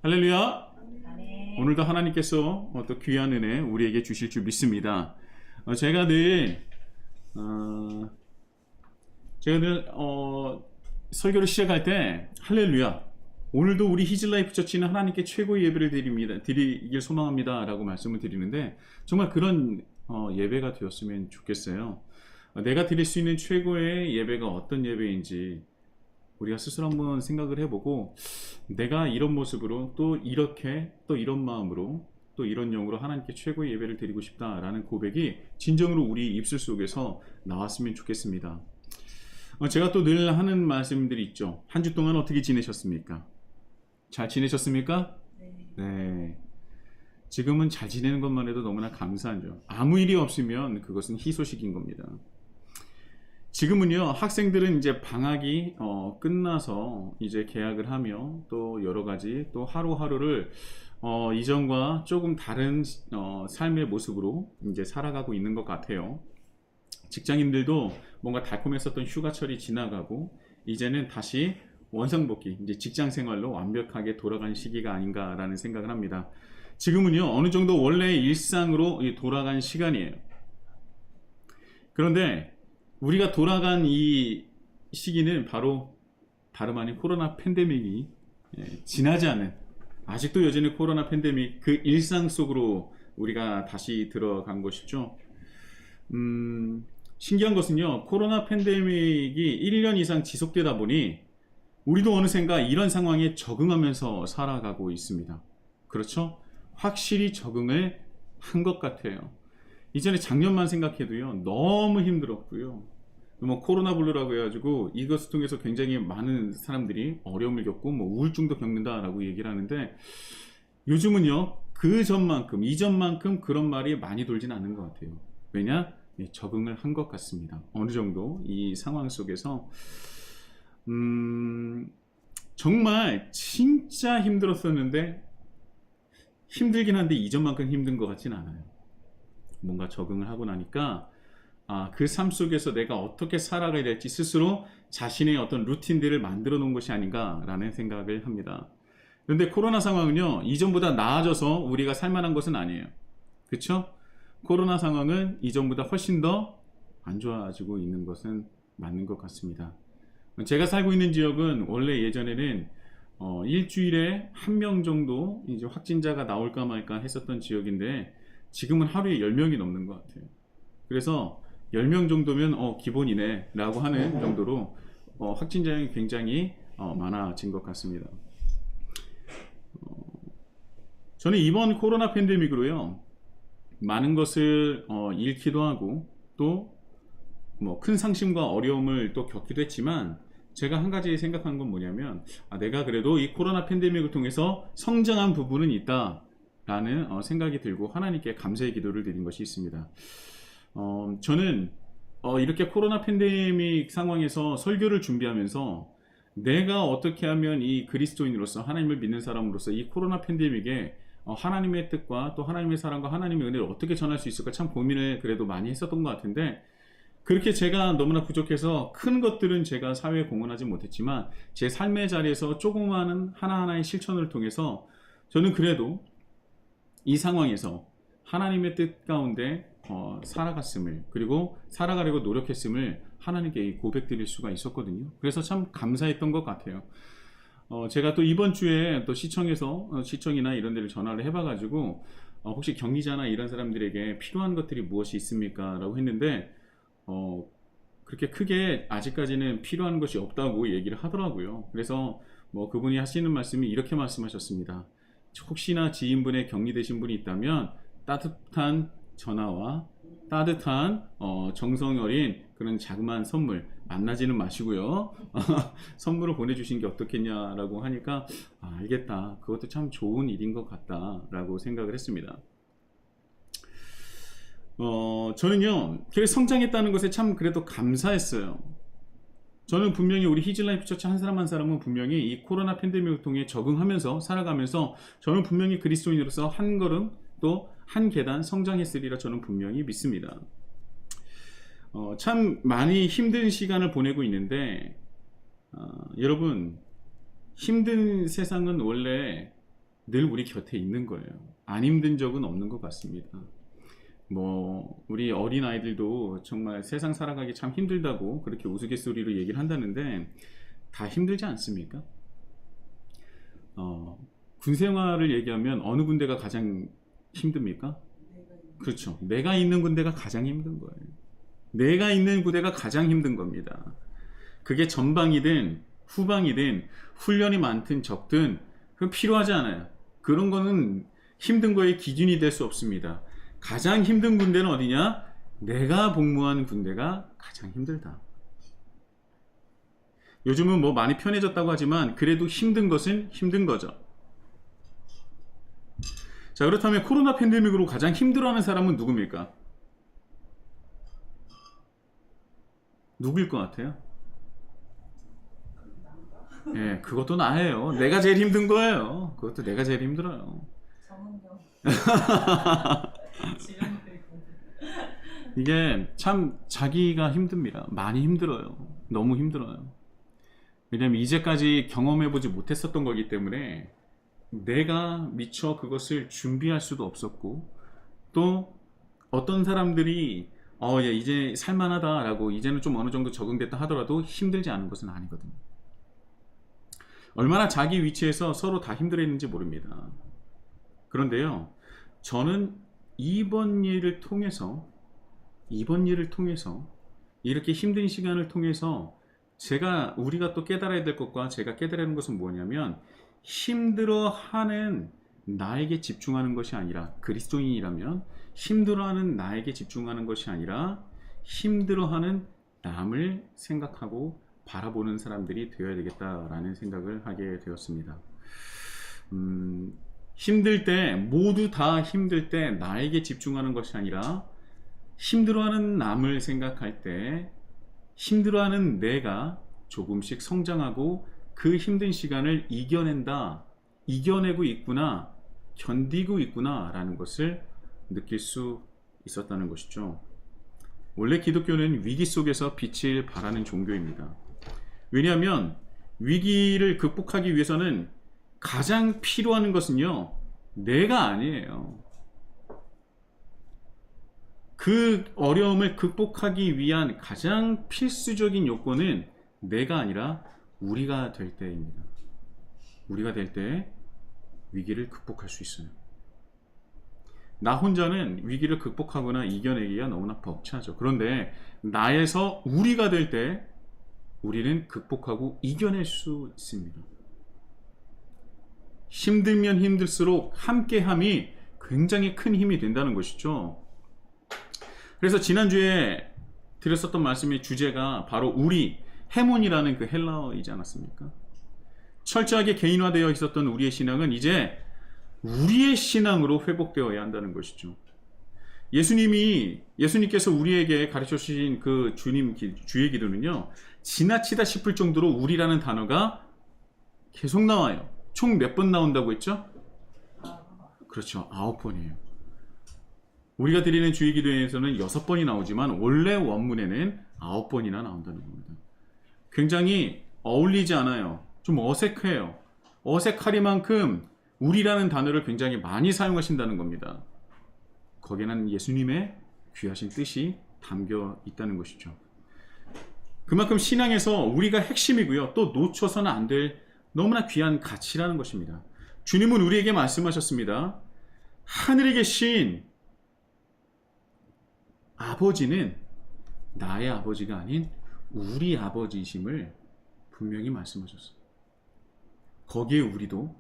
할렐루야. 아멘. 오늘도 하나님께서 또 귀한 은혜 우리에게 주실 줄 믿습니다. 제가 늘 설교를 시작할 때 할렐루야, 오늘도 우리 히즐라이프 처치는 하나님께 최고의 예배를 드리길 소망합니다 라고 말씀을 드리는데, 정말 그런 예배가 되었으면 좋겠어요. 내가 드릴 수 있는 최고의 예배가 어떤 예배인지 우리가 스스로 한번 생각을 해보고, 내가 이런 모습으로 또 이렇게 또 이런 마음으로 또 이런 영으로 하나님께 최고의 예배를 드리고 싶다라는 고백이 진정으로 우리 입술 속에서 나왔으면 좋겠습니다. 제가 또 늘 하는 말씀들이 있죠. 한 주 동안 어떻게 지내셨습니까? 잘 지내셨습니까? 네. 지금은 잘 지내는 것만 해도 너무나 감사하죠. 아무 일이 없으면 그것은 희소식인 겁니다. 지금은요, 학생들은 이제 방학이 끝나서 이제 개학을 하며 또 여러 가지 또 하루하루를 이전과 조금 다른 삶의 모습으로 이제 살아가고 있는 것 같아요. 직장인들도 뭔가 달콤했었던 휴가철이 지나가고 이제는 다시 원상복귀, 이제 직장 생활로 완벽하게 돌아간 시기가 아닌가라는 생각을 합니다. 지금은요, 어느 정도 원래의 일상으로 돌아간 시간이에요. 그런데 우리가 돌아간 이 시기는 바로 다름 아닌 코로나 팬데믹이 지나지 않은, 아직도 여전히 코로나 팬데믹 그 일상 속으로 우리가 다시 들어간 것이죠. 신기한 것은요, 코로나 팬데믹이 1년 이상 지속되다 보니 우리도 어느샌가 이런 상황에 적응하면서 살아가고 있습니다. 그렇죠? 확실히 적응을 한 것 같아요. 이전에 작년만 생각해도요, 너무 힘들었고요. 뭐 코로나 블루라고 해가지고 이것을 통해서 굉장히 많은 사람들이 어려움을 겪고 뭐 우울증도 겪는다라고 얘기를 하는데, 요즘은요, 그 전만큼 이전만큼 그런 말이 많이 돌진 않는 것 같아요. 왜냐? 적응을 한 것 같습니다. 어느 정도 이 상황 속에서 정말 진짜 힘들었었는데, 힘들긴 한데 이전만큼 힘든 것 같진 않아요. 뭔가 적응을 하고 나니까 그 삶 속에서 내가 어떻게 살아가야 될지 스스로 자신의 어떤 루틴들을 만들어 놓은 것이 아닌가라는 생각을 합니다. 그런데 코로나 상황은요, 이전보다 나아져서 우리가 살만한 것은 아니에요. 그렇죠? 코로나 상황은 이전보다 훨씬 더 안 좋아지고 있는 것은 맞는 것 같습니다. 제가 살고 있는 지역은 원래 예전에는 일주일에 1명 정도 이제 확진자가 나올까 말까 했었던 지역인데, 지금은 하루에 10명이 넘는 것 같아요. 그래서 10명 정도면 기본이네 라고 하는 정도로 확진자량이 굉장히 많아진 것 같습니다. 저는 이번 코로나 팬데믹으로요, 많은 것을 잃기도 하고 또 뭐 큰 상심과 어려움을 또 겪기도 했지만, 제가 한 가지 생각한 건 뭐냐면, 내가 그래도 이 코로나 팬데믹을 통해서 성장한 부분은 있다 라는 생각이 들고 하나님께 감사의 기도를 드린 것이 있습니다. 저는 이렇게 코로나 팬데믹 상황에서 설교를 준비하면서 내가 어떻게 하면 이 그리스도인으로서, 하나님을 믿는 사람으로서 이 코로나 팬데믹에 하나님의 뜻과 또 하나님의 사랑과 하나님의 은혜를 어떻게 전할 수 있을까 참 고민을 그래도 많이 했었던 것 같은데, 그렇게 제가 너무나 부족해서 큰 것들은 제가 사회에 공헌하지 못했지만 제 삶의 자리에서 조그마한 하나하나의 실천을 통해서 저는 그래도 이 상황에서 하나님의 뜻 가운데 살아갔음을, 그리고 살아가려고 노력했음을 하나님께 고백드릴 수가 있었거든요. 그래서 참 감사했던 것 같아요. 제가 또 이번 주에 또 시청이나 이런 데를 전화를 해봐가지고 혹시 격리자나 이런 사람들에게 필요한 것들이 무엇이 있습니까? 라고 했는데 그렇게 크게 아직까지는 필요한 것이 없다고 얘기를 하더라고요. 그래서 뭐 그분이 하시는 말씀이 이렇게 말씀하셨습니다. 혹시나 지인분의 격리되신 분이 있다면 따뜻한 전화와 따뜻한 정성 어린 그런 자그마한 선물, 만나지는 마시고요, 선물을 보내주신 게 어떻겠냐라고 하니까 알겠다, 그것도 참 좋은 일인 것 같다 라고 생각을 했습니다. 저는요, 그래서 성장했다는 것에 참 그래도 감사했어요. 저는 분명히 우리 히즐라이프 처치 한 사람 한 사람은 분명히 이 코로나 팬데믹을 통해 적응하면서 살아가면서 저는 분명히 그리스도인으로서 한 걸음 또 한 계단 성장했으리라 저는 분명히 믿습니다. 참 많이 힘든 시간을 보내고 있는데 여러분, 힘든 세상은 원래 늘 우리 곁에 있는 거예요. 안 힘든 적은 없는 것 같습니다. 뭐 우리 어린 아이들도 정말 세상 살아가기 참 힘들다고 그렇게 우스갯소리로 얘기를 한다는데 다 힘들지 않습니까? 군 생활을 얘기하면 어느 군대가 가장 힘듭니까? 그렇죠. 내가 있는 군대가 가장 힘든 거예요. 내가 있는 부대가 가장 힘든 겁니다. 그게 전방이든 후방이든 훈련이 많든 적든 그건 필요하지 않아요. 그런 거는 힘든 거의 기준이 될 수 없습니다. 가장 힘든 군대는 어디냐? 내가 복무한 군대가 가장 힘들다. 요즘은 뭐 많이 편해졌다고 하지만 그래도 힘든 것은 힘든 거죠. 자, 그렇다면 코로나 팬데믹으로 가장 힘들어하는 사람은 누굽니까? 누구일 것 같아요? 예, 그것도 나예요. 내가 제일 힘든 거예요. 그것도 내가 제일 힘들어요. 정은경. 이게 참 자기가 힘듭니다. 많이 힘들어요. 너무 힘들어요. 왜냐면 이제까지 경험해보지 못했었던 거기 때문에 내가 미처 그것을 준비할 수도 없었고, 또 어떤 사람들이 야, 이제 살만하다라고 이제는 좀 어느 정도 적응됐다 하더라도 힘들지 않은 것은 아니거든요. 얼마나 자기 위치에서 서로 다 힘들었는지 모릅니다. 그런데요, 저는 이번 일을 통해서 이렇게 힘든 시간을 통해서 우리가 또 깨달아야 될 것과 제가 깨달아야 하는 것은 뭐냐면, 힘들어하는 나에게 집중하는 것이 아니라, 그리스도인이라면 힘들어하는 나에게 집중하는 것이 아니라 힘들어하는 남을 생각하고 바라보는 사람들이 되어야 되겠다라는 생각을 하게 되었습니다. 힘들 때, 모두 다 힘들 때 나에게 집중하는 것이 아니라 힘들어하는 남을 생각할 때 힘들어하는 내가 조금씩 성장하고 그 힘든 시간을 이겨내고 있구나, 견디고 있구나 라는 것을 느낄 수 있었다는 것이죠. 원래 기독교는 위기 속에서 빛을 발하는 종교입니다. 왜냐하면 위기를 극복하기 위해서는 가장 필요한 것은요, 내가 아니에요. 그 어려움을 극복하기 위한 가장 필수적인 요건은 내가 아니라 우리가 될 때입니다. 우리가 될 때 위기를 극복할 수 있어요. 나 혼자는 위기를 극복하거나 이겨내기가 너무나 벅차죠. 그런데 나에서 우리가 될 때 우리는 극복하고 이겨낼 수 있습니다. 힘들면 힘들수록 함께함이 굉장히 큰 힘이 된다는 것이죠. 그래서 지난주에 드렸었던 말씀의 주제가 바로 우리, 헤몬이라는 그 헬라어이지 않았습니까? 철저하게 개인화되어 있었던 우리의 신앙은 이제 우리의 신앙으로 회복되어야 한다는 것이죠. 예수님께서 우리에게 가르쳐 주신 그 주의 기도는요, 지나치다 싶을 정도로 우리라는 단어가 계속 나와요. 총 몇 번 나온다고 했죠? 그렇죠. 9번이에요. 우리가 드리는 주의 기도에서는 6번이 나오지만 원래 원문에는 9번이나 나온다는 겁니다. 굉장히 어울리지 않아요. 좀 어색해요. 어색하리만큼 우리라는 단어를 굉장히 많이 사용하신다는 겁니다. 거기에는 예수님의 귀하신 뜻이 담겨 있다는 것이죠. 그만큼 신앙에서 우리가 핵심이고요, 또 놓쳐서는 안 될 너무나 귀한 가치라는 것입니다. 주님은 우리에게 말씀하셨습니다. 하늘에 계신 아버지는 나의 아버지가 아닌 우리 아버지이심을 분명히 말씀하셨어요. 거기에 우리도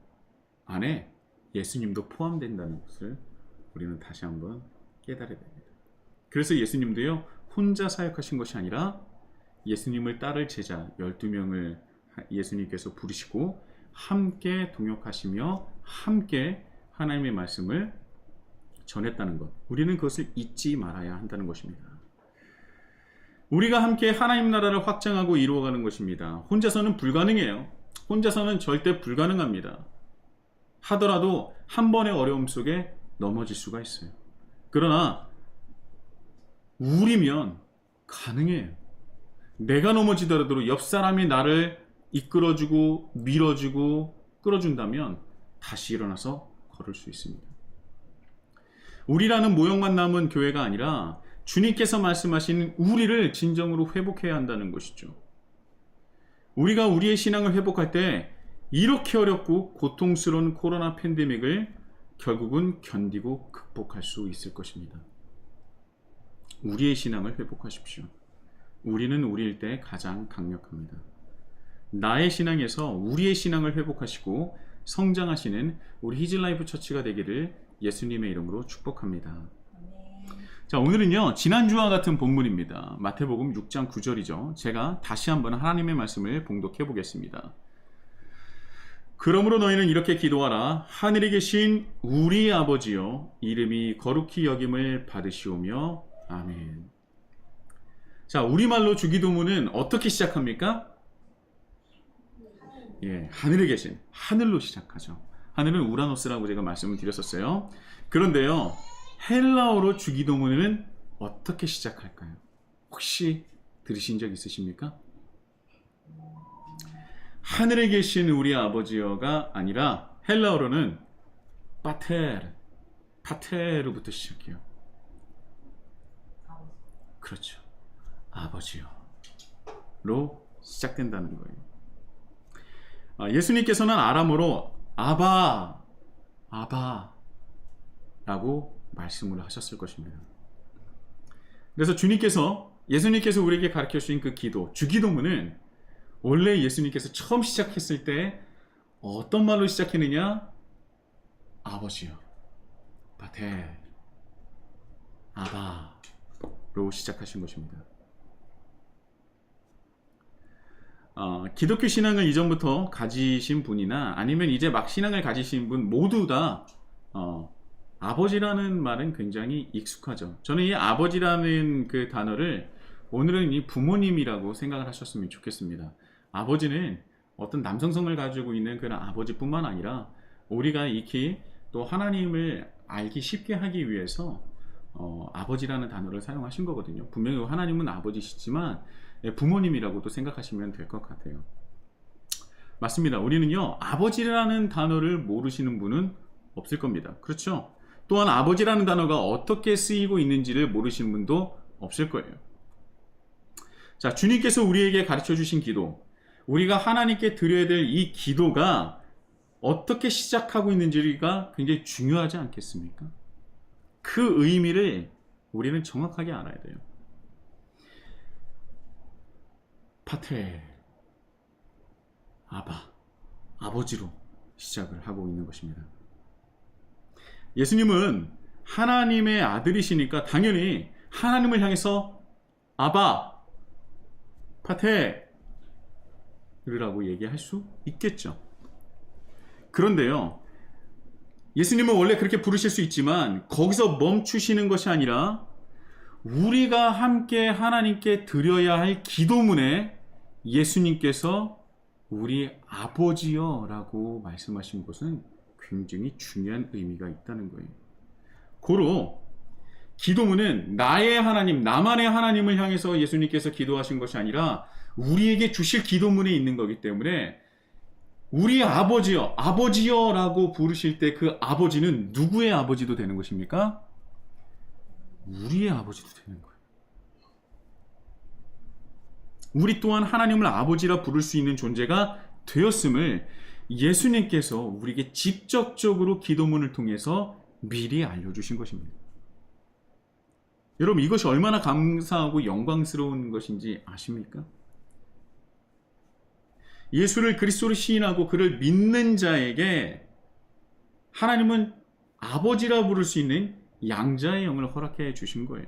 안에 예수님도 포함된다는 것을 우리는 다시 한번 깨달아야 됩니다. 그래서 예수님도요, 혼자 사역하신 것이 아니라 예수님을 따를 제자 12명을 예수님께서 부르시고 함께 동역하시며 함께 하나님의 말씀을 전했다는 것, 우리는 그것을 잊지 말아야 한다는 것입니다. 우리가 함께 하나님 나라를 확장하고 이루어가는 것입니다. 혼자서는 불가능해요. 혼자서는 절대 불가능합니다. 하더라도 한 번의 어려움 속에 넘어질 수가 있어요. 그러나 우리면 가능해요. 내가 넘어지더라도 옆 사람이 나를 이끌어주고 밀어주고 끌어준다면 다시 일어나서 걸을 수 있습니다. 우리라는 모형만 남은 교회가 아니라 주님께서 말씀하신 우리를 진정으로 회복해야 한다는 것이죠. 우리가 우리의 신앙을 회복할 때 이렇게 어렵고 고통스러운 코로나 팬데믹을 결국은 견디고 극복할 수 있을 것입니다. 우리의 신앙을 회복하십시오. 우리는 우리일 때 가장 강력합니다. 나의 신앙에서 우리의 신앙을 회복하시고 성장하시는 우리 히즐라이프 처치가 되기를 예수님의 이름으로 축복합니다. 자, 오늘은요 지난주와 같은 본문입니다. 마태복음 6장 9절이죠. 제가 다시 한번 하나님의 말씀을 봉독해 보겠습니다. 그러므로 너희는 이렇게 기도하라. 하늘에 계신 우리 아버지여, 이름이 거룩히 여김을 받으시오며. 아멘. 자, 우리말로 주기도문은 어떻게 시작합니까? 예, 하늘에 계신, 하늘로 시작하죠. 하늘은 우라노스라고 제가 말씀을 드렸었어요. 그런데요, 헬라어로 주기도문은 어떻게 시작할까요? 혹시 들으신 적 있으십니까? 하늘에 계신 우리 아버지여가 아니라 헬라어로는 파테르부터 시작해요. 그렇죠. 아버지여로 시작된다는 거예요. 예수님께서는 아람어로 아바라고 말씀을 하셨을 것입니다. 그래서 예수님께서 우리에게 가르쳐 주신 그 기도, 주기도문은 원래 예수님께서 처음 시작했을 때 어떤 말로 시작했느냐? 아버지요, 파테, 아바로 시작하신 것입니다. 기독교 신앙을 이전부터 가지신 분이나 아니면 이제 막 신앙을 가지신 분 모두 다 아버지라는 말은 굉장히 익숙하죠. 저는 이 아버지라는 그 단어를 오늘은 이 부모님이라고 생각을 하셨으면 좋겠습니다. 아버지는 어떤 남성성을 가지고 있는 그런 아버지뿐만 아니라 우리가 익히 또 하나님을 알기 쉽게 하기 위해서 아버지라는 단어를 사용하신 거거든요. 분명히 하나님은 아버지시지만 부모님이라고도 생각하시면 될 것 같아요. 맞습니다. 우리는요 아버지라는 단어를 모르시는 분은 없을 겁니다. 그렇죠? 또한 아버지라는 단어가 어떻게 쓰이고 있는지를 모르시는 분도 없을 거예요. 자, 주님께서 우리에게 가르쳐 주신 기도, 우리가 하나님께 드려야 될 이 기도가 어떻게 시작하고 있는지가 굉장히 중요하지 않겠습니까? 그 의미를 우리는 정확하게 알아야 돼요. 파테, 아버지로 시작을 하고 있는 것입니다. 예수님은 하나님의 아들이시니까 당연히 하나님을 향해서 파테르라고 얘기할 수 있겠죠. 그런데요, 예수님은 원래 그렇게 부르실 수 있지만 거기서 멈추시는 것이 아니라 우리가 함께 하나님께 드려야 할 기도문에 예수님께서 우리 아버지여 라고 말씀하신 것은 굉장히 중요한 의미가 있다는 거예요. 고로 기도문은 나의 하나님, 나만의 하나님을 향해서 예수님께서 기도하신 것이 아니라 우리에게 주실 기도문에 있는 거기 때문에 우리 아버지여 라고 부르실 때 그 아버지는 누구의 아버지도 되는 것입니까? 우리의 아버지도 되는 거예요. 우리 또한 하나님을 아버지라 부를 수 있는 존재가 되었음을 예수님께서 우리에게 직접적으로 기도문을 통해서 미리 알려주신 것입니다. 여러분, 이것이 얼마나 감사하고 영광스러운 것인지 아십니까? 예수를 그리스도로 시인하고 그를 믿는 자에게 하나님은 아버지라 부를 수 있는 양자의 영을 허락해 주신 거예요.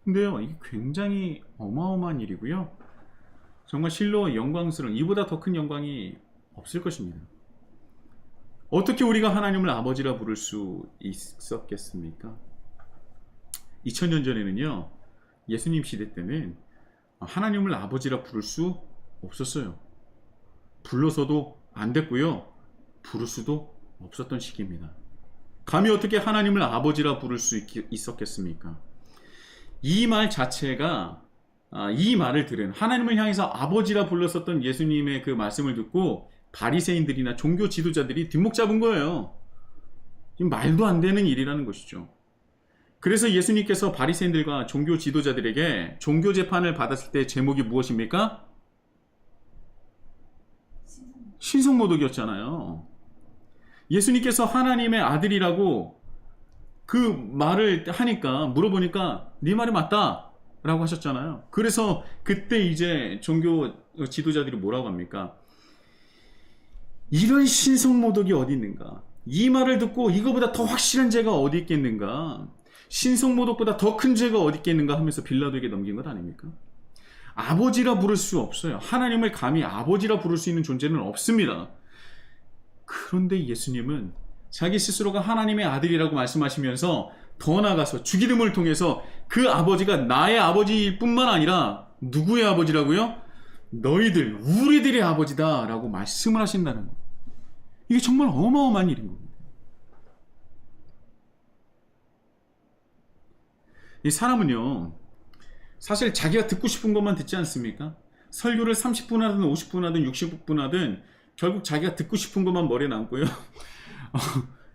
근데요, 이게 굉장히 어마어마한 일이고요. 정말 실로 영광스러운, 이보다 더 큰 영광이 없을 것입니다. 어떻게 우리가 하나님을 아버지라 부를 수 있었겠습니까? 2000년 전에는요, 예수님 시대 때는 하나님을 아버지라 부를 수 없었어요. 불러서도 안 됐고요, 부를 수도 없었던 시기입니다. 감히 어떻게 하나님을 아버지라 부를 수 있었겠습니까? 이 말 자체가, 이 말을 들은, 하나님을 향해서 아버지라 불렀었던 예수님의 그 말씀을 듣고 바리새인들이나 종교 지도자들이 뒷목 잡은 거예요. 말도 안 되는 일이라는 것이죠. 그래서 예수님께서 바리새인들과 종교 지도자들에게 종교 재판을 받았을 때 제목이 무엇입니까? 신성모독이었잖아요. 예수님께서 하나님의 아들이라고 그 말을 하니까, 물어보니까 네 말이 맞다 라고 하셨잖아요. 그래서 그때 이제 종교 지도자들이 뭐라고 합니까? 이런 신성모독이 어디 있는가? 이 말을 듣고 이거보다 더 확실한 죄가 어디 있겠는가? 신성모독보다 더 큰 죄가 어디 있겠는가 하면서 빌라도에게 넘긴 것 아닙니까? 아버지라 부를 수 없어요. 하나님을 감히 아버지라 부를 수 있는 존재는 없습니다. 그런데 예수님은 자기 스스로가 하나님의 아들이라고 말씀하시면서 더 나아가서 주기름을 통해서 그 아버지가 나의 아버지일 뿐만 아니라 누구의 아버지라고요? 너희들, 우리들의 아버지다 라고 말씀을 하신다는 것. 이게 정말 어마어마한 일인 겁니다. 이 사람은요, 사실 자기가 듣고 싶은 것만 듣지 않습니까? 설교를 30분 하든 50분 하든 60분 하든 결국 자기가 듣고 싶은 것만 머리에 남고요.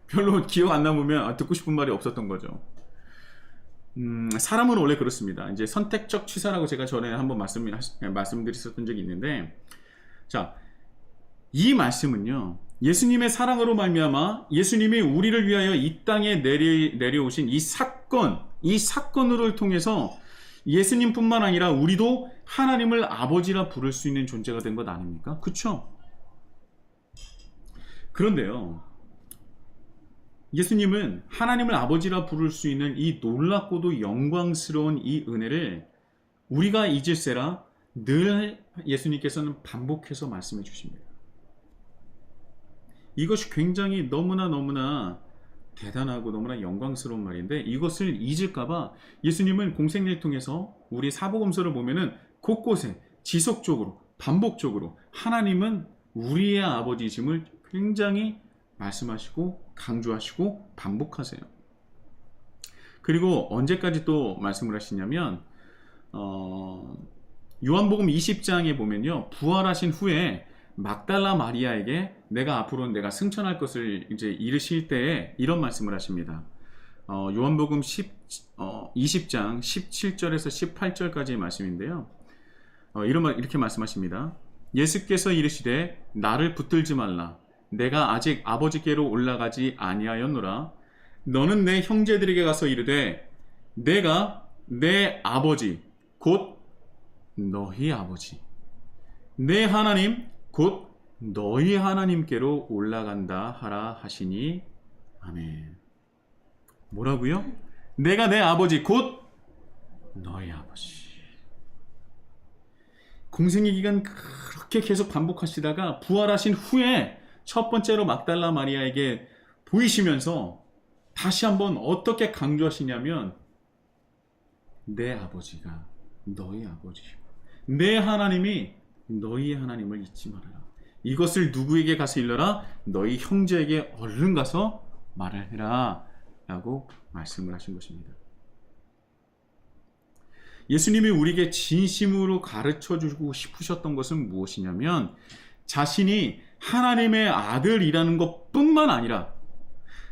별로 기억 안 남으면 듣고 싶은 말이 없었던 거죠. 사람은 원래 그렇습니다. 이제 선택적 취사라고 제가 전에 한번 말씀드렸었던 적이 있는데, 자, 이 말씀은요, 예수님의 사랑으로 말미암아 예수님이 우리를 위하여 이 땅에 내려오신 이 사건을 통해서 예수님뿐만 아니라 우리도 하나님을 아버지라 부를 수 있는 존재가 된 것 아닙니까? 그렇죠? 그런데요, 예수님은 하나님을 아버지라 부를 수 있는 이 놀랍고도 영광스러운 이 은혜를 우리가 잊을세라 늘 예수님께서는 반복해서 말씀해 주십니다. 이것이 굉장히 너무나 대단하고 너무나 영광스러운 말인데, 이것을 잊을까봐 예수님은 공생애를 통해서 우리 사복음서를 보면은 곳곳에 지속적으로 반복적으로 하나님은 우리의 아버지이심을 굉장히 말씀하시고 강조하시고 반복하세요. 그리고 언제까지 또 말씀을 하시냐면 요한복음 20장에 보면요, 부활하신 후에 막달라 마리아에게 앞으로는 내가 승천할 것을 이제 이르실 때에 이런 말씀을 하십니다. 요한복음 20장 17절에서 18절까지의 말씀인데요. 이렇게 말씀하십니다. 예수께서 이르시되 나를 붙들지 말라. 내가 아직 아버지께로 올라가지 아니하였노라. 너는 내 형제들에게 가서 이르되 내가 내 아버지 곧 너희 아버지, 내 하나님 곧 너희 하나님께로 올라간다 하라 하시니 아멘. 뭐라고요? 내가 내 아버지 곧 너희 아버지. 공생의 기간 그렇게 계속 반복하시다가 부활하신 후에 첫 번째로 막달라 마리아에게 보이시면서 다시 한번 어떻게 강조하시냐면 내 아버지가 너희 아버지시고 내 하나님이 너희 하나님을 잊지 말아라. 이것을 누구에게 가서 일러라? 너희 형제에게 얼른 가서 말을 해라 라고 말씀을 하신 것입니다. 예수님이 우리에게 진심으로 가르쳐주고 싶으셨던 것은 무엇이냐면 자신이 하나님의 아들이라는 것뿐만 아니라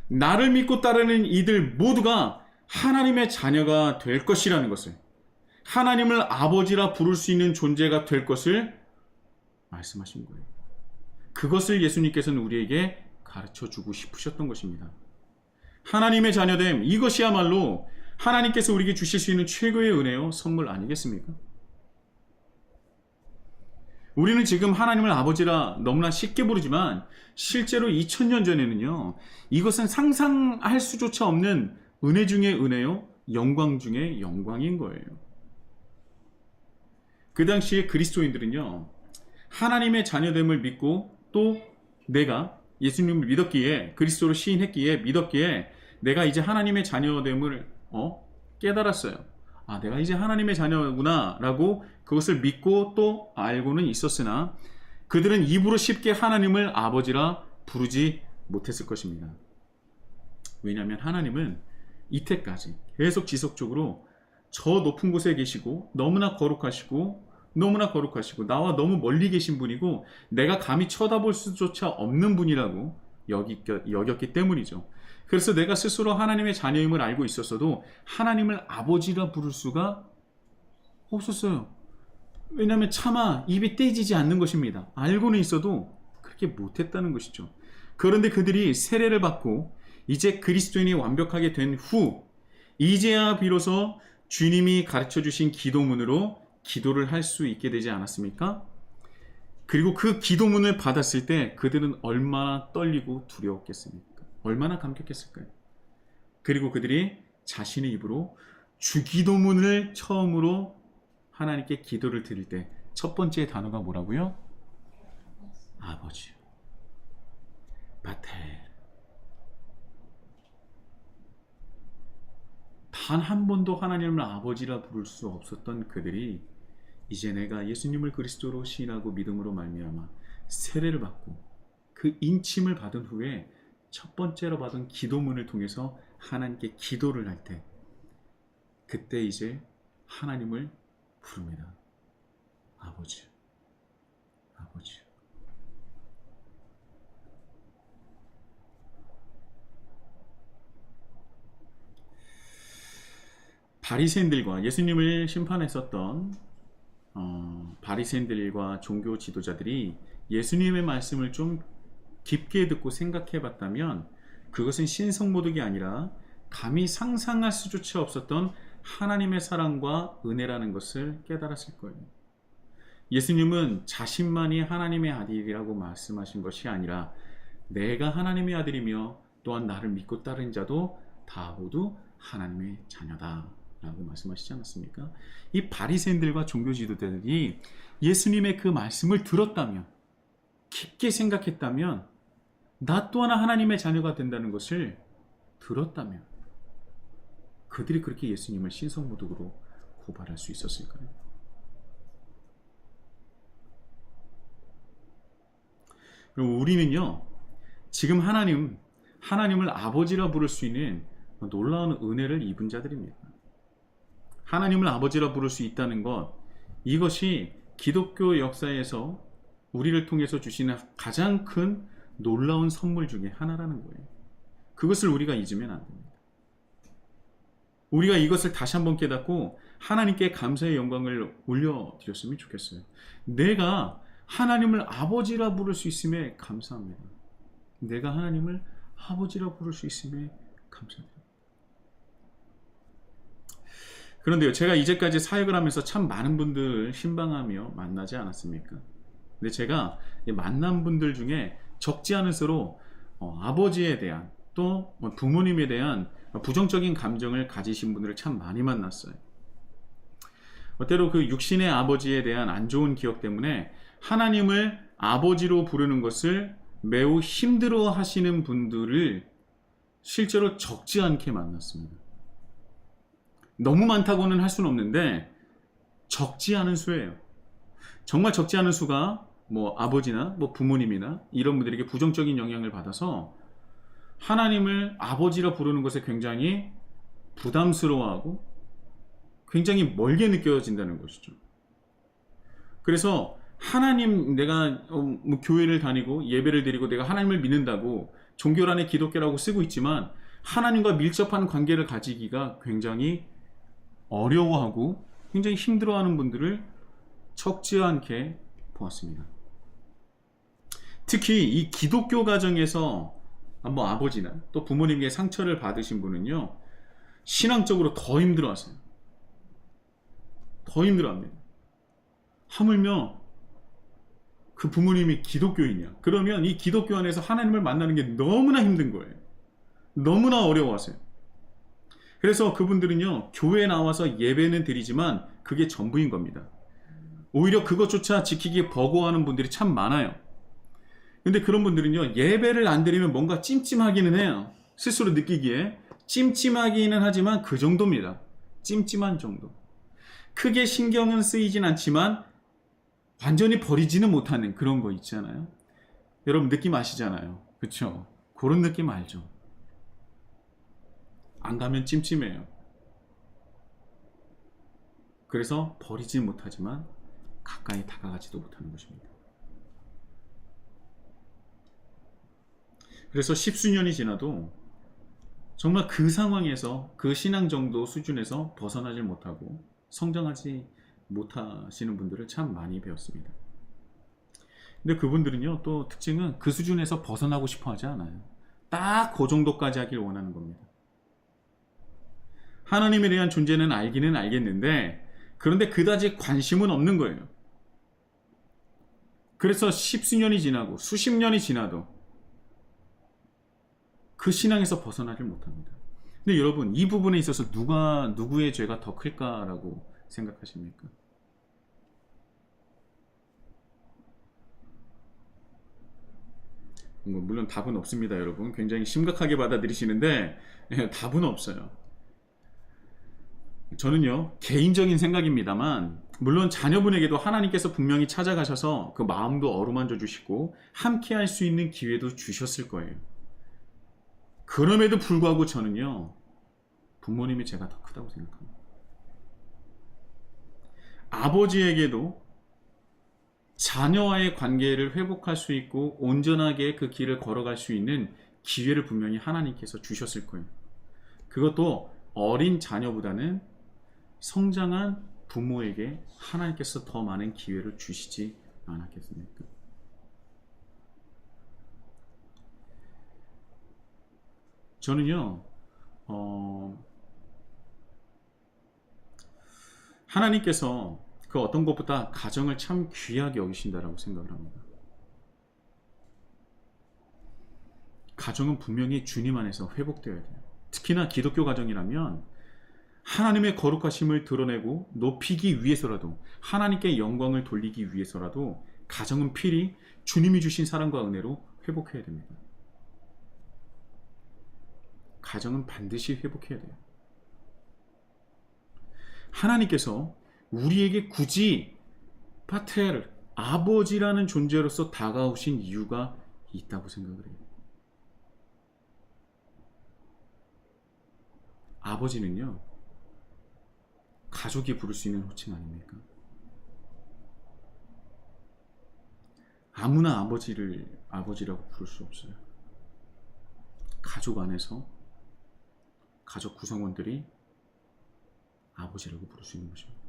나를 믿고 따르는 이들 모두가 하나님의 자녀가 될 것이라는 것을, 하나님을 아버지라 부를 수 있는 존재가 될 것을 말씀하신 거예요. 그것을 예수님께서는 우리에게 가르쳐주고 싶으셨던 것입니다. 하나님의 자녀됨, 이것이야말로 하나님께서 우리에게 주실 수 있는 최고의 은혜요 선물 아니겠습니까? 우리는 지금 하나님을 아버지라 너무나 쉽게 부르지만 실제로 2000년 전에는요, 이것은 상상할 수조차 없는 은혜 중의 은혜요, 영광 중의 영광인 거예요. 그 당시에 그리스도인들은요, 하나님의 자녀됨을 믿고 또 내가 예수님을 믿었기에, 그리스도로 시인했기에, 믿었기에 내가 이제 하나님의 자녀됨을 깨달았어요. 아, 내가 이제 하나님의 자녀구나 라고 그것을 믿고 또 알고는 있었으나 그들은 입으로 쉽게 하나님을 아버지라 부르지 못했을 것입니다. 왜냐하면 하나님은 이때까지 계속 지속적으로 저 높은 곳에 계시고 너무나 거룩하시고 너무나 거룩하시고 나와 너무 멀리 계신 분이고 내가 감히 쳐다볼 수조차 없는 분이라고 여겼기 때문이죠. 그래서 내가 스스로 하나님의 자녀임을 알고 있었어도 하나님을 아버지라 부를 수가 없었어요. 왜냐하면 차마 입이 떼지지 않는 것입니다. 알고는 있어도 그렇게 못했다는 것이죠. 그런데 그들이 세례를 받고 이제 그리스도인이 완벽하게 된 후 이제야 비로소 주님이 가르쳐 주신 기도문으로 기도를 할 수 있게 되지 않았습니까? 그리고 그 기도문을 받았을 때 그들은 얼마나 떨리고 두려웠겠습니까? 얼마나 감격했을까요? 그리고 그들이 자신의 입으로 주기도문을 처음으로 하나님께 기도를 드릴 때 첫 번째 단어가 뭐라고요? 아버지, 바텔. 단 한 번도 하나님을 아버지라 부를 수 없었던 그들이 이제 내가 예수님을 그리스도로 시인하고 믿음으로 말미암아 세례를 받고 그 인침을 받은 후에 첫 번째로 받은 기도문을 통해서 하나님께 기도를 할 때 그때 이제 하나님을 부릅니다. 아버지, 아버지. 바리새인들과 예수님을 심판했었던 바리새인들과 종교 지도자들이 예수님의 말씀을 좀 깊게 듣고 생각해 봤다면 그것은 신성모독이 아니라 감히 상상할 수조차 없었던 하나님의 사랑과 은혜라는 것을 깨달았을 거예요. 예수님은 자신만이 하나님의 아들이라고 말씀하신 것이 아니라 내가 하나님의 아들이며 또한 나를 믿고 따르는 자도 다 모두 하나님의 자녀다 라고 말씀하시지 않았습니까? 이 바리새인들과 종교 지도자들이 예수님의 그 말씀을 들었다면, 깊게 생각했다면, 나 또한 하나님의 자녀가 된다는 것을 들었다면 그들이 그렇게 예수님을 신성모독으로 고발할 수 있었을까요? 그럼 우리는요, 지금 하나님을 아버지라 부를 수 있는 놀라운 은혜를 입은 자들입니다. 하나님을 아버지라 부를 수 있다는 것, 이것이 기독교 역사에서 우리를 통해서 주시는 가장 큰 놀라운 선물 중에 하나라는 거예요. 그것을 우리가 잊으면 안 됩니다. 우리가 이것을 다시 한번 깨닫고 하나님께 감사의 영광을 올려드렸으면 좋겠어요. 내가 하나님을 아버지라 부를 수 있음에 감사합니다. 내가 하나님을 아버지라 부를 수 있음에 감사합니다. 그런데요, 제가 이제까지 사역을 하면서 참 많은 분들 신방하며 만나지 않았습니까? 근데 제가 만난 분들 중에 적지 않은 수로 아버지에 대한 또 부모님에 대한 부정적인 감정을 가지신 분들을 참 많이 만났어요. 때로 그 육신의 아버지에 대한 안 좋은 기억 때문에 하나님을 아버지로 부르는 것을 매우 힘들어 하시는 분들을 실제로 적지 않게 만났습니다. 너무 많다고는 할 수는 없는데 적지 않은 수예요. 정말 적지 않은 수가 아버지나 부모님이나 이런 분들에게 부정적인 영향을 받아서 하나님을 아버지라 부르는 것에 굉장히 부담스러워하고 굉장히 멀게 느껴진다는 것이죠. 그래서 내가 교회를 다니고 예배를 드리고 내가 하나님을 믿는다고 종교란에 기독교라고 쓰고 있지만 하나님과 밀접한 관계를 가지기가 굉장히 어려워하고 굉장히 힘들어하는 분들을 적지 않게 보았습니다. 특히 이 기독교 가정에서 아버지나 또 부모님께 상처를 받으신 분은요, 신앙적으로 더 힘들어하세요. 더 힘들어합니다. 하물며 그 부모님이 기독교인이야. 그러면 이 기독교 안에서 하나님을 만나는 게 너무나 힘든 거예요. 너무나 어려워하세요. 그래서 그분들은요, 교회에 나와서 예배는 드리지만 그게 전부인 겁니다. 오히려 그것조차 지키기에 버거워하는 분들이 참 많아요. 근데 그런 분들은요, 예배를 안 드리면 뭔가 찜찜하기는 해요. 스스로 느끼기에 찜찜하기는 하지만 그 정도입니다. 찜찜한 정도. 크게 신경은 쓰이진 않지만 완전히 버리지는 못하는 그런 거 있잖아요. 여러분 느낌 아시잖아요. 그렇죠? 그런 느낌 알죠? 안 가면 찜찜해요. 그래서 버리지 못하지만 가까이 다가가지도 못하는 것입니다. 그래서 십수년이 지나도 정말 그 상황에서 그 신앙 정도 수준에서 벗어나질 못하고 성장하지 못하시는 분들을 참 많이 배웠습니다. 근데 그분들은요, 또 특징은 그 수준에서 벗어나고 싶어 하지 않아요. 딱 그 정도까지 하길 원하는 겁니다. 하나님에 대한 존재는 알기는 알겠는데, 그런데 그다지 관심은 없는 거예요. 그래서 십수년이 지나고 수십 년이 지나도 그 신앙에서 벗어나질 못합니다. 근데 여러분, 이 부분에 있어서 누구의 죄가 더 클까라고 생각하십니까? 물론 답은 없습니다, 여러분. 굉장히 심각하게 받아들이시는데 답은 없어요. 저는요, 개인적인 생각입니다만, 물론 자녀분에게도 하나님께서 분명히 찾아가셔서 그 마음도 어루만져 주시고 함께 할 수 있는 기회도 주셨을 거예요. 그럼에도 불구하고 저는요, 부모님이 제가 더 크다고 생각합니다. 아버지에게도 자녀와의 관계를 회복할 수 있고 온전하게 그 길을 걸어갈 수 있는 기회를 분명히 하나님께서 주셨을 거예요. 그것도 어린 자녀보다는 성장한 부모에게 하나님께서 더 많은 기회를 주시지 않았겠습니까? 저는요, 하나님께서 그 어떤 것보다 가정을 참 귀하게 여기신다라고 생각을 합니다. 가정은 분명히 주님 안에서 회복되어야 돼요. 특히나 기독교 가정이라면 하나님의 거룩하심을 드러내고 높이기 위해서라도, 하나님께 영광을 돌리기 위해서라도 가정은 필히 주님이 주신 사랑과 은혜로 회복해야 됩니다. 가정은 반드시 회복해야 돼요. 하나님께서 우리에게 굳이 파테르, 아버지라는 존재로서 다가오신 이유가 있다고 생각을 해요. 아버지는요, 가족이 부를 수 있는 호칭 아닙니까? 아무나 아버지라고 부를 수 없어요. 가족 안에서 가족 구성원들이 아버지라고 부를 수 있는 것입니다.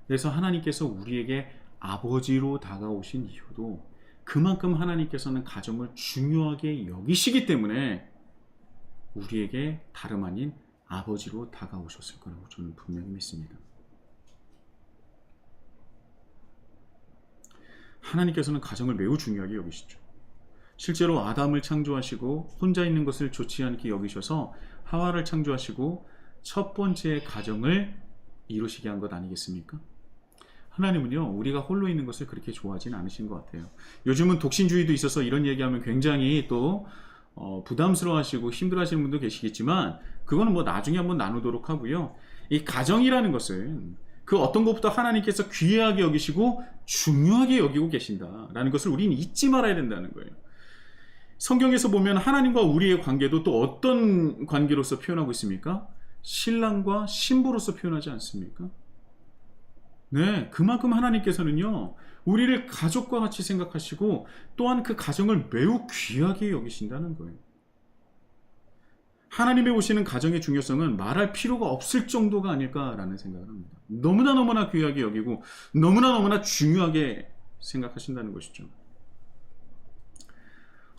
그래서 하나님께서 우리에게 아버지로 다가오신 이유도 그만큼 하나님께서는 가정을 중요하게 여기시기 때문에 우리에게 다름 아닌 아버지로 다가오셨을 거라고 저는 분명히 믿습니다. 하나님께서는 가정을 매우 중요하게 여기시죠. 실제로 아담을 창조하시고 혼자 있는 것을 좋지 않게 여기셔서 하와를 창조하시고 첫 번째 가정을 이루시게 한 것 아니겠습니까? 하나님은요, 우리가 홀로 있는 것을 그렇게 좋아하지는 않으신 것 같아요. 요즘은 독신주의도 있어서 이런 얘기하면 굉장히 또 부담스러워하시고 힘들어하시는 분도 계시겠지만, 그거는 뭐 나중에 한번 나누도록 하고요. 이 가정이라는 것은 그 어떤 것보다 하나님께서 귀하게 여기시고 중요하게 여기고 계신다라는 것을 우리는 잊지 말아야 된다는 거예요. 성경에서 보면 하나님과 우리의 관계도 또 어떤 관계로서 표현하고 있습니까? 신랑과 신부로서 표현하지 않습니까? 네, 그만큼 하나님께서는요, 우리를 가족과 같이 생각하시고 또한 그 가정을 매우 귀하게 여기신다는 거예요. 하나님의 오시는 가정의 중요성은 말할 필요가 없을 정도가 아닐까라는 생각을 합니다. 너무나 귀하게 여기고 너무나 중요하게 생각하신다는 것이죠.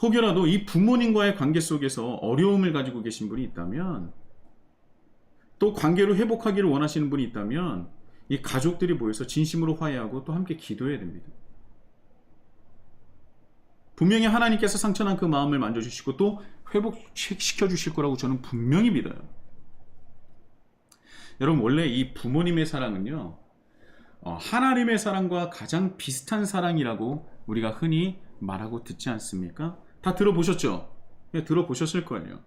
혹여라도 이 부모님과의 관계 속에서 어려움을 가지고 계신 분이 있다면, 또 관계를 회복하기를 원하시는 분이 있다면, 이 가족들이 모여서 진심으로 화해하고 또 함께 기도해야 됩니다. 분명히 하나님께서 상처난 그 마음을 만져주시고 또 회복시켜 주실 거라고 저는 분명히 믿어요. 여러분, 원래 이 부모님의 사랑은요, 하나님의 사랑과 가장 비슷한 사랑이라고 우리가 흔히 말하고 듣지 않습니까? 다 들어보셨죠? 네, 들어보셨을 거예요.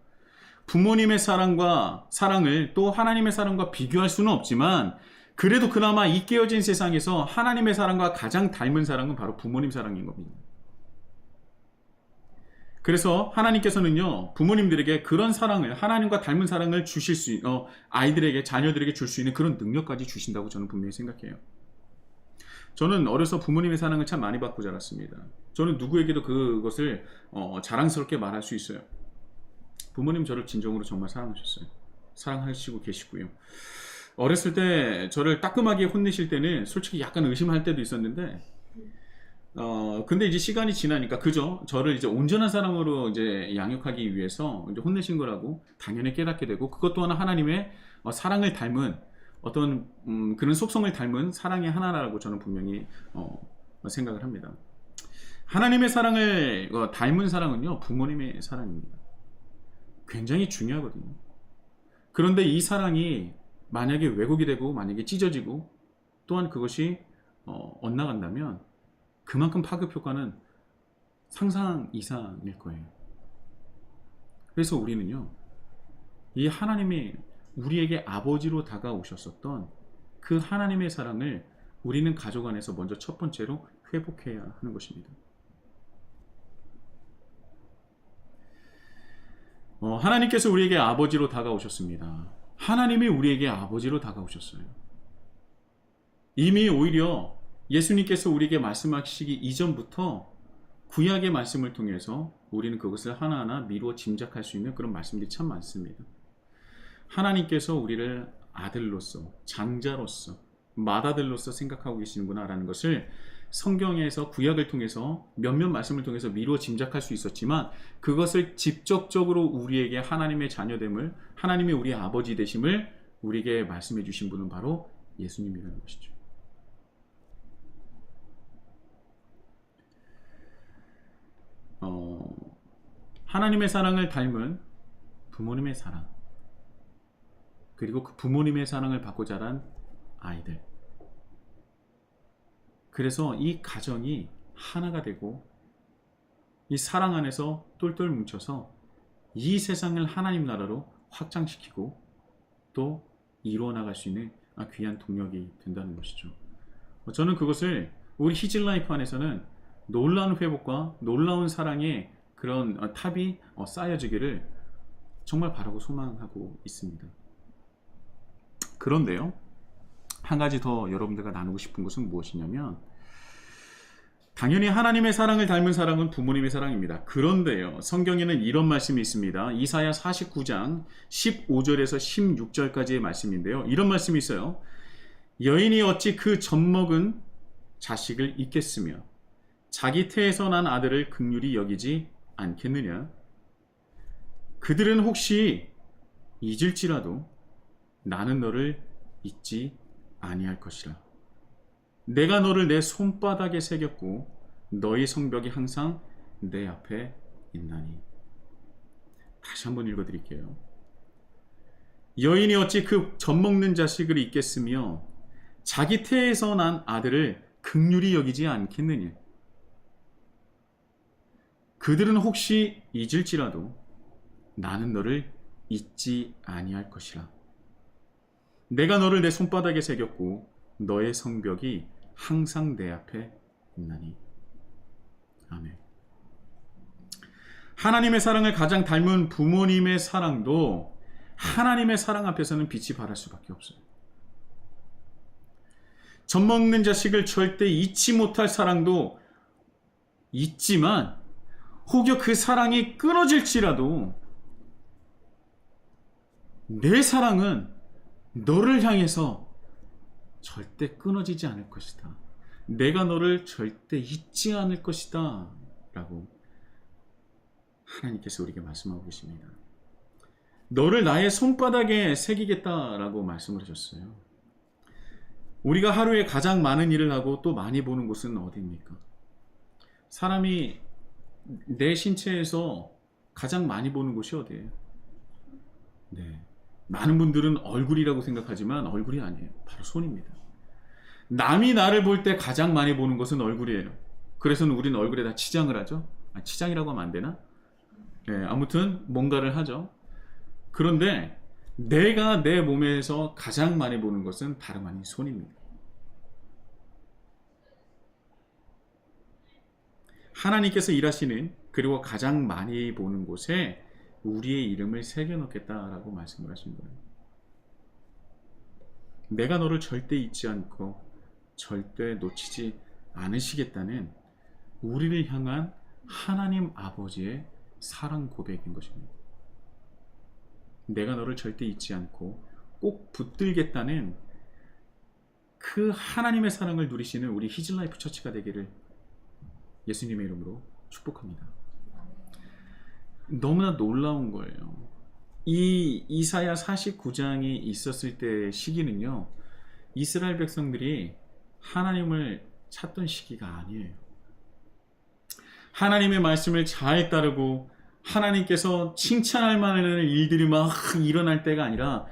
부모님의 사랑을 또 하나님의 사랑과 비교할 수는 없지만, 그래도 그나마 이 깨어진 세상에서 하나님의 사랑과 가장 닮은 사랑은 바로 부모님 사랑인 겁니다. 그래서 하나님께서는요, 부모님들에게 그런 사랑을, 하나님과 닮은 사랑을 주실 수 있는, 아이들에게, 자녀들에게 줄 수 있는 그런 능력까지 주신다고 저는 분명히 생각해요. 저는 어려서 부모님의 사랑을 참 많이 받고 자랐습니다. 저는 누구에게도 그것을 자랑스럽게 말할 수 있어요. 부모님 저를 진정으로 정말 사랑하셨어요. 사랑하시고 계시고요. 어렸을 때 저를 따끔하게 혼내실 때는 솔직히 약간 의심할 때도 있었는데, 근데 이제 시간이 지나니까 그죠? 저를 이제 온전한 사랑으로 이제 양육하기 위해서 이제 혼내신 거라고 당연히 깨닫게 되고, 그것 또한 하나님의 사랑을 닮은 어떤 그런 속성을 닮은 사랑의 하나라고 저는 분명히 생각을 합니다. 하나님의 사랑을 닮은 사랑은요, 부모님의 사랑입니다. 굉장히 중요하거든요. 그런데 이 사랑이 만약에 왜곡이 되고 만약에 찢어지고 또한 그것이 엇나간다면 그만큼 파급 효과는 상상 이상일 거예요. 그래서 우리는요, 이 하나님이 우리에게 아버지로 다가오셨었던 그 하나님의 사랑을 우리는 가족 안에서 먼저 첫 번째로 회복해야 하는 것입니다. 하나님께서 우리에게 아버지로 다가오셨습니다. 하나님이 우리에게 아버지로 다가오셨어요. 이미 오히려 예수님께서 우리에게 말씀하시기 이전부터 구약의 말씀을 통해서 우리는 그것을 하나하나 미루어 짐작할 수 있는 그런 말씀들이 참 많습니다. 하나님께서 우리를 아들로서, 장자로서, 맏아들로서 생각하고 계시는구나 라는 것을 성경에서 구약을 통해서 몇몇 말씀을 통해서 미루어 짐작할 수 있었지만, 그것을 직접적으로 우리에게 하나님의 자녀됨을, 하나님이 우리의 아버지 되심을 우리에게 말씀해 주신 분은 바로 예수님이라는 것이죠. 하나님의 사랑을 닮은 부모님의 사랑, 그리고 그 부모님의 사랑을 받고 자란 아이들, 그래서 이 가정이 하나가 되고 이 사랑 안에서 똘똘 뭉쳐서 이 세상을 하나님 나라로 확장시키고 또 이루어 나갈 수 있는 귀한 동력이 된다는 것이죠. 저는 그것을 우리 히즐라이프 안에서는 놀라운 회복과 놀라운 사랑의 그런 탑이 쌓여지기를 정말 바라고 소망하고 있습니다. 그런데요, 한 가지 더 여러분들과 나누고 싶은 것은 무엇이냐면, 당연히 하나님의 사랑을 닮은 사랑은 부모님의 사랑입니다. 그런데요, 성경에는 이런 말씀이 있습니다. 이사야 49장 15절에서 16절까지의 말씀인데요, 이런 말씀이 있어요. 여인이 어찌 그 젖먹은 자식을 잊겠으며 자기 태에서 난 아들을 긍휼히 여기지 않겠느냐? 그들은 혹시 잊을지라도 나는 너를 잊지 아니할 것이라. 내가 너를 내 손바닥에 새겼고 너희 성벽이 항상 내 앞에 있나니. 다시 한번 읽어드릴게요. 여인이 어찌 그 젖먹는 자식을 잊겠으며 자기 태에서 난 아들을 긍휼히 여기지 않겠느냐. 그들은 혹시 잊을지라도 나는 너를 잊지 아니할 것이라. 내가 너를 내 손바닥에 새겼고 너의 성벽이 항상 내 앞에 있나니. 아멘. 하나님의 사랑을 가장 닮은 부모님의 사랑도 하나님의 사랑 앞에서는 빛이 발할 수밖에 없어요. 젖먹는 자식을 절대 잊지 못할 사랑도 있지만, 혹여 그 사랑이 끊어질지라도 내 사랑은 너를 향해서 절대 끊어지지 않을 것이다. 내가 너를 절대 잊지 않을 것이다 라고 하나님께서 우리에게 말씀하고 계십니다. 너를 나의 손바닥에 새기겠다라고 말씀을 하셨어요. 우리가 하루에 가장 많은 일을 하고 또 많이 보는 곳은 어디입니까? 사람이 내 신체에서 가장 많이 보는 곳이 어디예요? 네, 많은 분들은 얼굴이라고 생각하지만 얼굴이 아니에요. 바로 손입니다. 남이 나를 볼 때 가장 많이 보는 것은 얼굴이에요. 그래서 우리는 얼굴에다 치장을 하죠. 치장이라고 하면 안 되나? 네, 아무튼 뭔가를 하죠. 그런데 내가 내 몸에서 가장 많이 보는 것은 다름 아닌 손입니다. 하나님께서 일하시는, 그리고 가장 많이 보는 곳에 우리의 이름을 새겨놓겠다라고 말씀을 하신 거예요. 내가 너를 절대 잊지 않고 절대 놓치지 않으시겠다는 우리를 향한 하나님 아버지의 사랑 고백인 것입니다. 내가 너를 절대 잊지 않고 꼭 붙들겠다는 그 하나님의 사랑을 누리시는 우리 히즐라이프 처치가 되기를 예수님의 이름으로 축복합니다. 너무나 놀라운 거예요. 이 이사야 49장이 있었을 때 시기는요, 이스라엘 백성들이 하나님을 찾던 시기가 아니에요. 하나님의 말씀을 잘 따르고 하나님께서 칭찬할 만한 일들이 막 일어날 때가 아니라,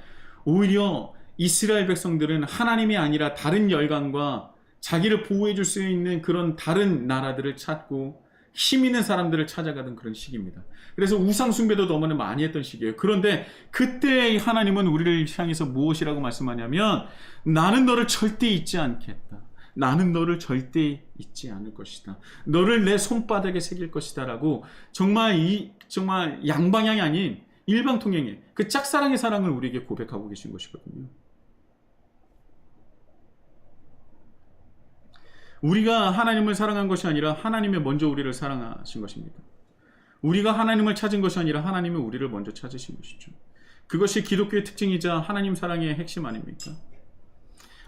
오히려 이스라엘 백성들은 하나님이 아니라 다른 열강과 자기를 보호해 줄 수 있는 그런 다른 나라들을 찾고 힘 있는 사람들을 찾아가던 그런 시기입니다. 그래서 우상 숭배도 너무나 많이 했던 시기예요. 그런데 그때 하나님은 우리를 향해서 무엇이라고 말씀하냐면, 나는 너를 절대 잊지 않겠다. 나는 너를 절대 잊지 않을 것이다. 너를 내 손바닥에 새길 것이다. 라고 정말 양방향이 아닌 일방통행의 그 짝사랑의 사랑을 우리에게 고백하고 계신 것이거든요. 우리가 하나님을 사랑한 것이 아니라 하나님이 먼저 우리를 사랑하신 것입니다. 우리가 하나님을 찾은 것이 아니라 하나님이 우리를 먼저 찾으신 것이죠. 그것이 기독교의 특징이자 하나님 사랑의 핵심 아닙니까?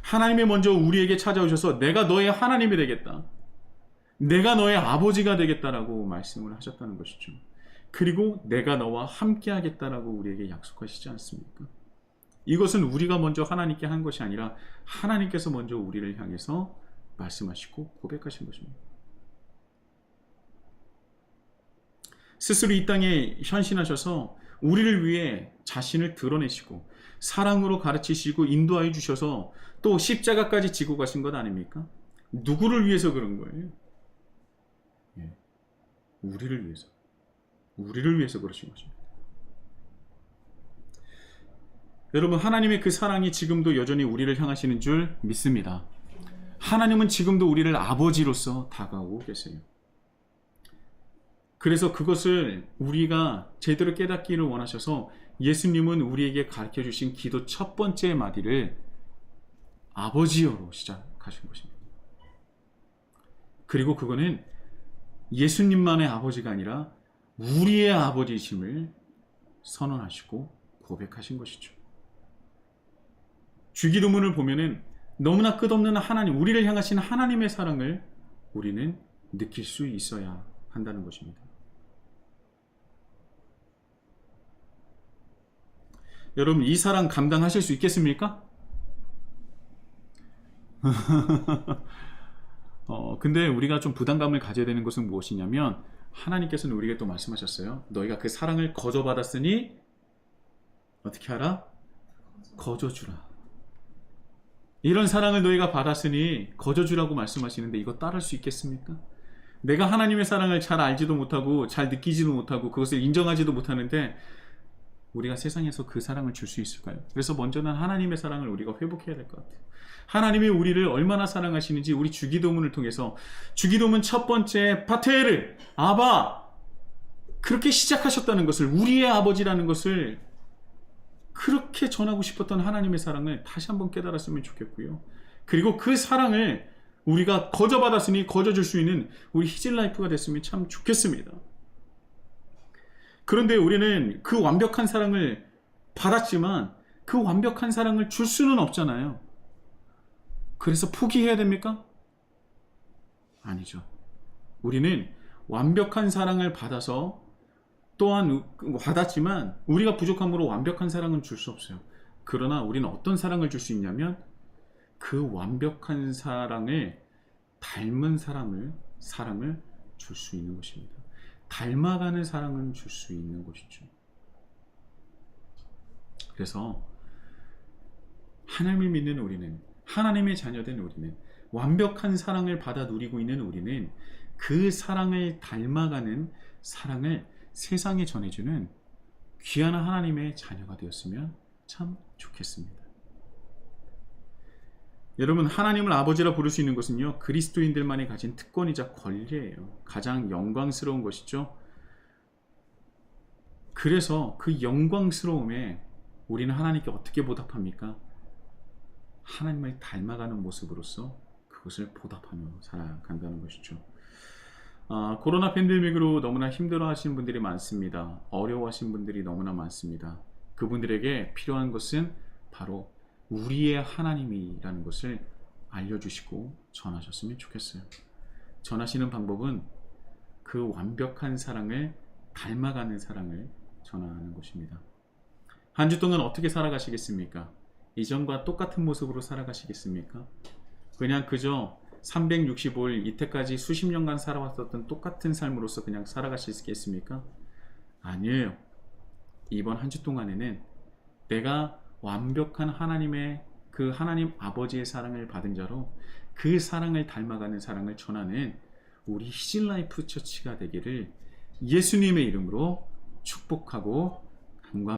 하나님이 먼저 우리에게 찾아오셔서 내가 너의 하나님이 되겠다, 내가 너의 아버지가 되겠다라고 말씀을 하셨다는 것이죠. 그리고 내가 너와 함께 하겠다라고 우리에게 약속하시지 않습니까? 이것은 우리가 먼저 하나님께 한 것이 아니라 하나님께서 먼저 우리를 향해서 말씀하시고 고백하신 것입니다. 스스로 이 땅에 현신하셔서 우리를 위해 자신을 드러내시고 사랑으로 가르치시고 인도하여 주셔서 또 십자가까지 지고 가신 것 아닙니까? 누구를 위해서 그런 거예요? 우리를 위해서 그러신 것입니다. 여러분, 하나님의 그 사랑이 지금도 여전히 우리를 향하시는 줄 믿습니다. 하나님은 지금도 우리를 아버지로서 다가오고 계세요. 그래서 그것을 우리가 제대로 깨닫기를 원하셔서 예수님은 우리에게 가르쳐 주신 기도 첫 번째 마디를 아버지여로 시작하신 것입니다. 그리고 그거는 예수님만의 아버지가 아니라 우리의 아버지이심을 선언하시고 고백하신 것이죠. 주기도문을 보면은 너무나 끝없는 하나님, 우리를 향하신 하나님의 사랑을 우리는 느낄 수 있어야 한다는 것입니다. 여러분, 이 사랑 감당하실 수 있겠습니까? 근데 우리가 좀 부담감을 가져야 되는 것은 무엇이냐면, 하나님께서는 우리에게 또 말씀하셨어요. 너희가 그 사랑을 거저받았으니 어떻게 하라? 거저주라. 이런 사랑을 너희가 받았으니 거저주라고 말씀하시는데, 이거 따를 수 있겠습니까? 내가 하나님의 사랑을 잘 알지도 못하고 잘 느끼지도 못하고 그것을 인정하지도 못하는데 우리가 세상에서 그 사랑을 줄 수 있을까요? 그래서 먼저는 하나님의 사랑을 우리가 회복해야 될 것 같아요. 하나님이 우리를 얼마나 사랑하시는지 우리 주기도문을 통해서, 주기도문 첫 번째 파테르, 아바, 그렇게 시작하셨다는 것을, 우리의 아버지라는 것을 그렇게 전하고 싶었던 하나님의 사랑을 다시 한번 깨달았으면 좋겠고요. 그리고 그 사랑을 우리가 거저받았으니 거저줄 수 있는 우리 히즐라이프가 됐으면 참 좋겠습니다. 그런데 우리는 그 완벽한 사랑을 받았지만 그 완벽한 사랑을 줄 수는 없잖아요. 그래서 포기해야 됩니까? 아니죠. 우리는 완벽한 사랑을 받아서 또한 받았지만 우리가 부족함으로 완벽한 사랑은 줄 수 없어요. 그러나 우리는 어떤 사랑을 줄 수 있냐면, 그 완벽한 사랑을 닮은 사랑을 줄 수 있는 것입니다. 닮아가는 사랑을 줄 수 있는 것이죠. 그래서 하나님을 믿는 우리는, 하나님의 자녀된 우리는, 완벽한 사랑을 받아 누리고 있는 우리는 그 사랑을 닮아가는 사랑을 세상에 전해주는 귀한 하나님의 자녀가 되었으면 참 좋겠습니다. 여러분, 하나님을 아버지라 부를 수 있는 것은요, 그리스도인들만이 가진 특권이자 권리예요. 가장 영광스러운 것이죠. 그래서 그 영광스러움에 우리는 하나님께 어떻게 보답합니까? 하나님을 닮아가는 모습으로서 그것을 보답하며 살아간다는 것이죠. 코로나 팬데믹으로 너무나 힘들어하시는 분들이 많습니다. 어려워하시는 분들이 너무나 많습니다. 그분들에게 필요한 것은 바로 우리의 하나님이라는 것을 알려주시고 전하셨으면 좋겠어요. 전하시는 방법은 그 완벽한 사랑을 닮아가는 사랑을 전하는 것입니다. 한 주 동안 어떻게 살아가시겠습니까? 이전과 똑같은 모습으로 살아가시겠습니까? 그냥 그저 365일 이때까지 수십 년간 살아왔었던 똑같은 삶으로서 그냥 살아가시겠습니까? 아니에요. 이번 한 주 동안에는 내가 완벽한 하나님의 그 하나님 아버지의 사랑을 받은 자로 그 사랑을 닮아가는 사랑을 전하는 우리 히즌라이프 처치가 되기를 예수님의 이름으로 축복하고